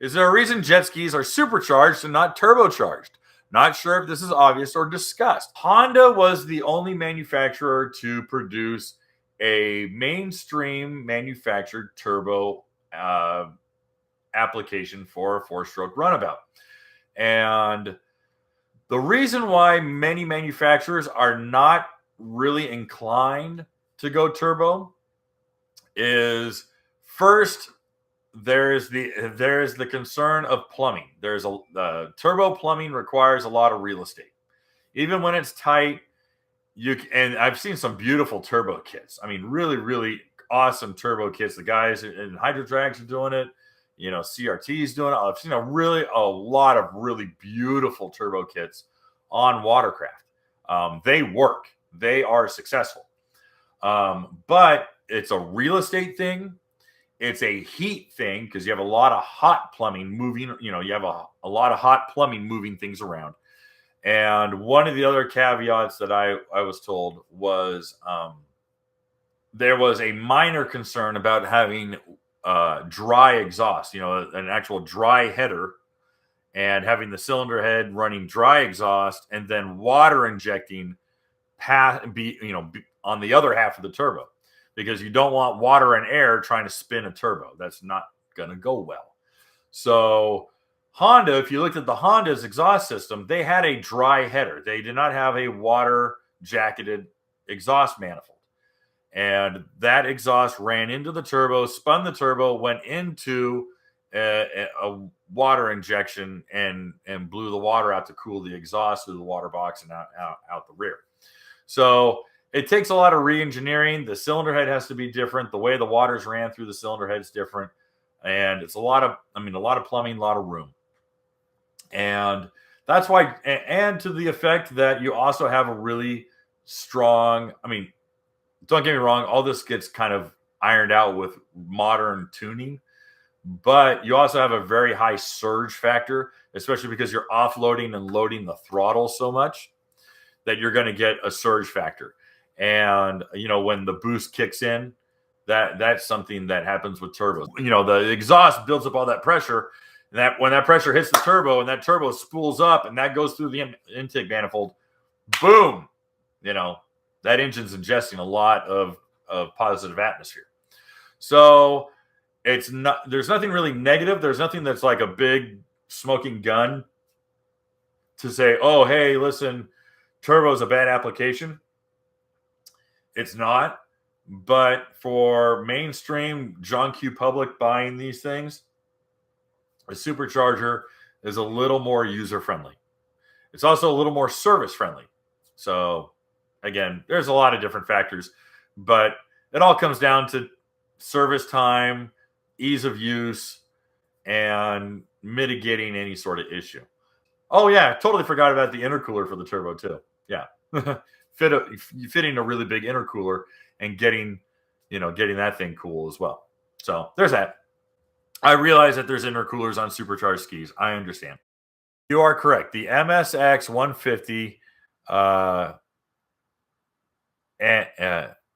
Is there a reason jet skis are supercharged and not turbocharged? Not sure if this is obvious or discussed. Honda was the only manufacturer to produce a mainstream manufactured turbo application for a 4-stroke runabout. And the reason why many manufacturers are not really inclined to go turbo is, first, there's the concern of plumbing. Turbo plumbing requires a lot of real estate. Even when it's tight, and I've seen some beautiful turbo kits. I mean, really, really awesome turbo kits. The guys in Hydrodrags are doing it. CRT's doing it. I've seen a lot of really beautiful turbo kits on Watercraft. They work. They are successful. But it's a real estate thing. It's a heat thing because you have a lot of hot plumbing moving. You have a lot of hot plumbing moving things around. And one of the other caveats that I was told was there was a minor concern about having dry exhaust, an actual dry header, and having the cylinder head running dry exhaust and then water injecting on the other half of the turbo, because you don't want water and air trying to spin a turbo. That's not going to go well. So Honda, if you looked at the Honda's exhaust system, they had a dry header. They did not have a water jacketed exhaust manifold. And that exhaust ran into the turbo, spun the turbo, went into a water injection and blew the water out to cool the exhaust through the water box and out the rear. So it takes a lot of re-engineering. The cylinder head has to be different. The way the waters ran through the cylinder head is different. And it's a lot of plumbing, a lot of room. And that's why, and to the effect that you also have a really strong, don't get me wrong, all this gets kind of ironed out with modern tuning, but you also have a very high surge factor, especially because you're offloading and loading the throttle so much that you're going to get a surge factor. And, when the boost kicks in, that's something that happens with turbos. The exhaust builds up all that pressure, and that when that pressure hits the turbo and that turbo spools up and that goes through the intake manifold, boom, that engine's ingesting a lot of positive atmosphere. So there's nothing really negative. There's nothing that's like a big smoking gun to say, oh, hey, listen, turbo is a bad application. It's not. But for mainstream John Q public buying these things, a supercharger is a little more user-friendly. It's also a little more service-friendly. So, again, there's a lot of different factors, but it all comes down to service time, ease of use, and mitigating any sort of issue. Oh, yeah, totally forgot about the intercooler for the turbo, too. Yeah. Fitting a really big intercooler and getting that thing cool as well. So there's that. I realize that there's intercoolers on supercharged skis. I understand. You are correct. The MSX 150, and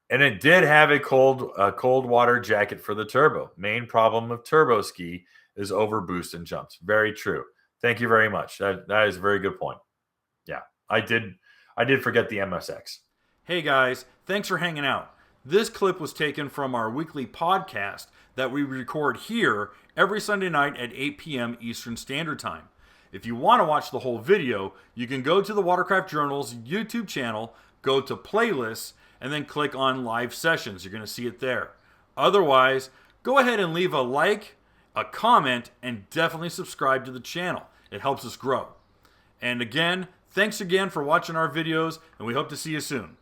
it did have a cold water jacket for the turbo. Main problem of turbo ski is overboost and jumps. Very true. Thank you very much. That is a very good point. Yeah, I did forget the MSX. Hey guys, thanks for hanging out. This clip was taken from our weekly podcast that we record here every Sunday night at 8 p.m. Eastern Standard Time. If you want to watch the whole video, you can go to the Watercraft Journal's YouTube channel, go to playlists, and then click on live sessions. You're going to see it there. Otherwise, go ahead and leave a like, a comment, and definitely subscribe to the channel. It helps us grow. And again, thanks again for watching our videos, and we hope to see you soon.